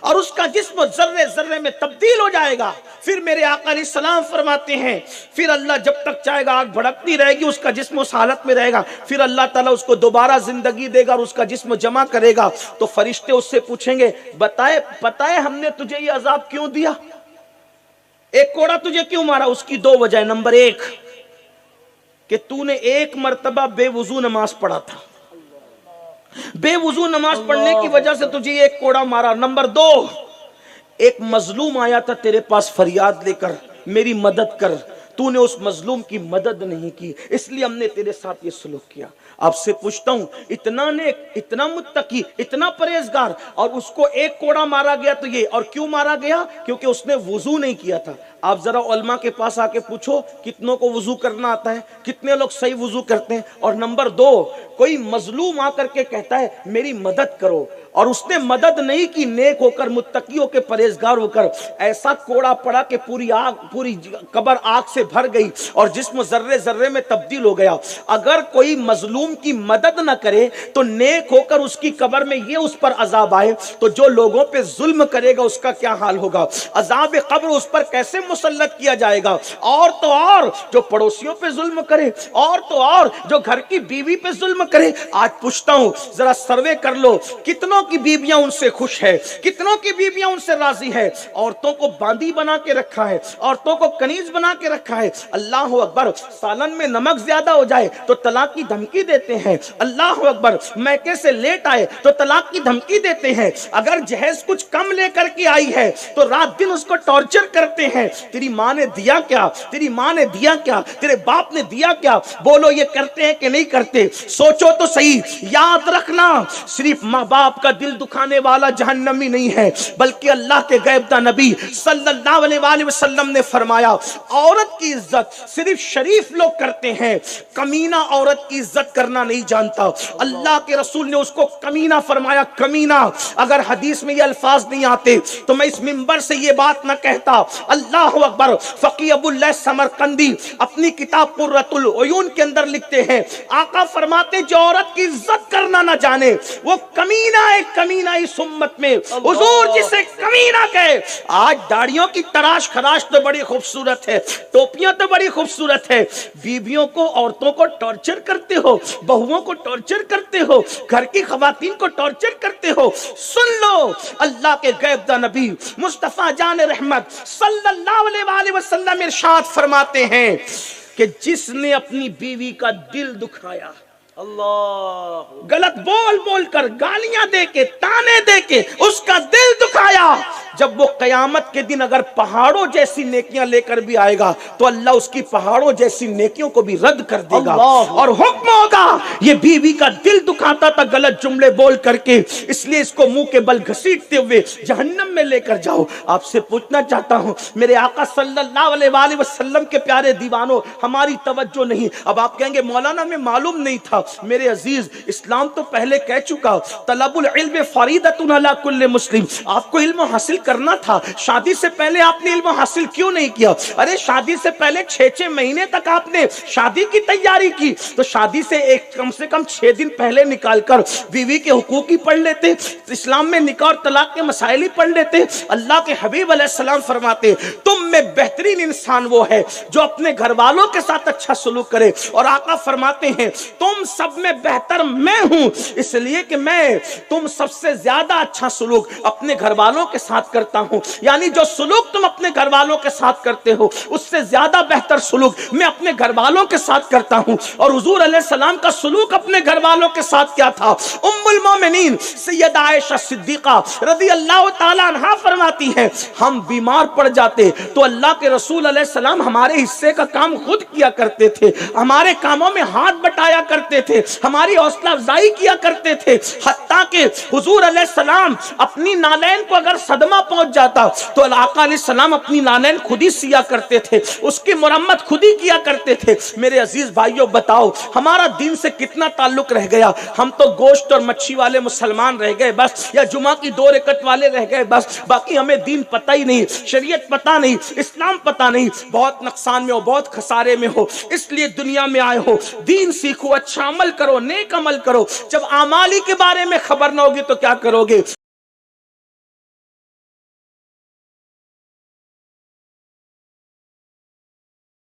اور اس کا جسم ذرے ذرے میں تبدیل ہو جائے گا. پھر میرے آقا علیہ السلام فرماتے ہیں پھر اللہ جب تک چاہے گا آگ بھڑکتی رہے گی، اس کا جسم اس حالت میں رہے گا. پھر اللہ تعالیٰ اس کو دوبارہ زندگی دے گا اور اس کا جسم جمع کرے گا. تو فرشتے اس سے پوچھیں گے بتائے ہم نے تجھے یہ عذاب کیوں دیا؟ ایک کوڑا تجھے کیوں مارا؟ اس کی 2 وجہ. نمبر 1 کہ تو نے ایک مرتبہ بے وضو نماز پڑھا تھا، بے وضو نماز پڑھنے کی وجہ سے تجھے ایک کوڑا مارا. نمبر 2 ایک مظلوم آیا تھا تیرے پاس فریاد لے کر میری مدد کر، تو نے اس مظلوم کی مدد نہیں کی، اس لیے ہم نے تیرے ساتھ یہ سلوک کیا. آپ سے پوچھتا ہوں اتنا نیک، اتنا متقی، اتنا پرہیزگار، اور اس کو ایک کوڑا مارا گیا تو یہ، اور کیوں مارا گیا؟ کیونکہ اس نے وضو نہیں کیا تھا. آپ ذرا علماء کے پاس آ کے پوچھو کتنوں کو وضو کرنا آتا ہے، کتنے لوگ صحیح وضو کرتے ہیں. اور نمبر 2 کوئی مظلوم آ کر کے کہتا ہے میری مدد کرو، اور اس نے مدد نہیں کی، نیک ہو کر، متقی ہو کے، پرہیزگار ہو کر، ایسا کوڑا پڑا کہ پوری قبر آگ سے بھر گئی اور جسم ذرے ذرے میں تبدیل ہو گیا. اگر کوئی مظلوم کی مدد نہ کرے تو نیک ہو کر اس کی قبر میں یہ اس پر عذاب آئے تو جو لوگوں پہ ظلم کرے گا اس کا کیا حال ہوگا؟ عذاب قبر اس پر کیسے مسلط کیا جائے گا؟ اور تو اور جو پڑوسیوں پہ ظلم کرے، اور تو اور جو گھر کی بیوی پہ ظلم کرے. آج پوچھتا ہوں ذرا سروے کر لو کتنوں کی بیویاں ان سے خوش ہے، کتنوں کی بیویاں ان سے راضی ہے؟ عورتوں کو باندی بنا کے رکھا ہے، عورتوں کو کنیز بنا کے رکھا ہے. اللہ اکبر. سالن میں نمک زیادہ ہو جائے تو طلاق کی دھمکی دیتے ہیں. اللہ اکبر. میکے سے لیٹ آئے تو طلاق کی دھمکی دیتے ہیں. اگر جہیز کچھ کم لے کر کے آئی ہے تو رات دن اس کو ٹارچر کرتے ہیں. تیری ماں نے دیا کیا؟ تیری ماں نے دیا کیا؟ تیرے باپ نے دیا کیا؟ بولو یہ کرتے ہیں کہ نہیں کرتے؟ سوچو تو صحیح. یاد رکھنا صرف ماں باپ کا دل دکھانے والا جہنمی نہیں ہے، بلکہ اللہ کے غیب داں نبی صلی اللہ علیہ وآلہ وسلم نے فرمایا عورت کی عزت صرف شریف لوگ کرتے ہیں، کمینہ عورت کی عزت کرنا نہیں جانتا. اللہ کے رسول نے اس کو کمینہ فرمایا. کمینہ اگر حدیث میں یہ الفاظ نہیں آتے تو میں اس منبر سے یہ بات نہ کہتا. اللہ اکبر. فقی ابو اللہ سمرقندی اپنی کتاب قرۃ العیون کے اندر لکھتے ہیں آقا فرماتے جو عورت کی عزت کرنا نہ جانے وہ کمینہ ہے. کمینہ اس امت میں حضور جسے کمینہ کہے. آج داڑیوں کی تراش خراش تو بڑی خوبصورت ہے، ٹوپیاں تو بڑی خوبصورت ہے، بیویوں کو، عورتوں کو ٹارچر کرتے ہو، بہووں کو ٹارچر کرتے ہو، گھر کی خواتین کو ٹارچر کرتے ہو. سن لو اللہ کے غیب داں نبی مصطفیٰ جان رحمت صلی اللہ علیہ وآلہ وسلم ارشاد فرماتے ہیں کہ جس نے اپنی بیوی کا دل دکھایا، اللہ غلط بول بول کر، گالیاں دے کے، تانے دے کے اس کا دل دکھایا، جب وہ قیامت کے دن اگر پہاڑوں جیسی نیکیاں لے کر بھی آئے گا تو اللہ اس کی پہاڑوں جیسی نیکیوں کو بھی رد کر دے گا. اور حکم ہوگا یہ بیوی کا دل دکھاتا تھا غلط جملے بول کر کے، اس لیے اس کو منہ کے بل گھسیٹتے ہوئے جہنم میں لے کر جاؤ. آپ سے پوچھنا چاہتا ہوں میرے آقا صلی اللہ علیہ وآلہ وسلم کے پیارے دیوانوں، ہماری توجہ نہیں. اب آپ کہیں گے مولانا میں معلوم نہیں تھا. میرے عزیز اسلام تو پہلے کہہ چکا طلب العلم فریضۃ علی کل مسلم. آپ کو علم حاصل کرنا تھا. شادی سے پہلے آپ نے علم حاصل کیوں نہیں کیا؟ ارے شادی سے پہلے 6 مہینے تک آپ نے شادی کی تیاری کی تو شادی سے کم سے کم 6 دن پہلے نکال کر بیوی کے حقوق ہی پڑھ لیتے، اسلام میں نکاح اور طلاق کے مسائل ہی پڑھ لیتے. اللہ کے حبیب علیہ السلام فرماتے تم میں بہترین انسان وہ ہے جو اپنے گھر والوں کے ساتھ اچھا سلوک کرے. اور آقا فرماتے ہیں تم سب میں بہتر میں ہوں، اس لیے کہ میں تم سب سے زیادہ اچھا سلوک اپنے گھر والوں کے ساتھ کرتا ہوں. یعنی جو سلوک تم اپنے گھر والوں کے ساتھ کرتے ہو اس سے زیادہ بہتر سلوک میں اپنے گھر والوں کے ساتھ کرتا ہوں. اور حضور علیہ السلام کا سلوک اپنے گھر والوں کے ساتھ کیا تھا؟ ام المومنین سیدہ عائشہ صدیقہ رضی اللہ تعالی عنہا فرماتی ہیں ہم بیمار پڑ جاتے تو اللہ کے رسول علیہ السلام ہمارے حصے کا کام خود کیا کرتے تھے، ہمارے کاموں میں ہاتھ بٹایا کرتے تھے، ہماری حوصلہ افزائی کیا کرتے تھے. حتیٰ کہ حضور علیہ السلام اپنی نالین کو اگر صدمہ پہنچ جاتا تو آقا علیہ السلام اپنی نالین خود ہی سیا کرتے تھے، اس کی مرمت خود ہی کیا کرتے تھے. میرے عزیز بھائیوں بتاؤ ہمارا دین سے کتنا تعلق رہ گیا؟ ہم تو گوشت اور مچھی والے مسلمان رہ گئے بس، یا جمعہ کی 2 رکعت والے رہ گئے بس. باقی ہمیں دین پتہ ہی نہیں، شریعت پتہ نہیں، اسلام پتہ نہیں. بہت نقصان میں ہو، بہت خسارے میں ہو، اس لیے دنیا میں آئے ہو. دین سیکھو، اچھا عمل کرو، نیک عمل کرو. جب اعمال ہی کے بارے میں خبر نہ ہوگی تو کیا کرو گے؟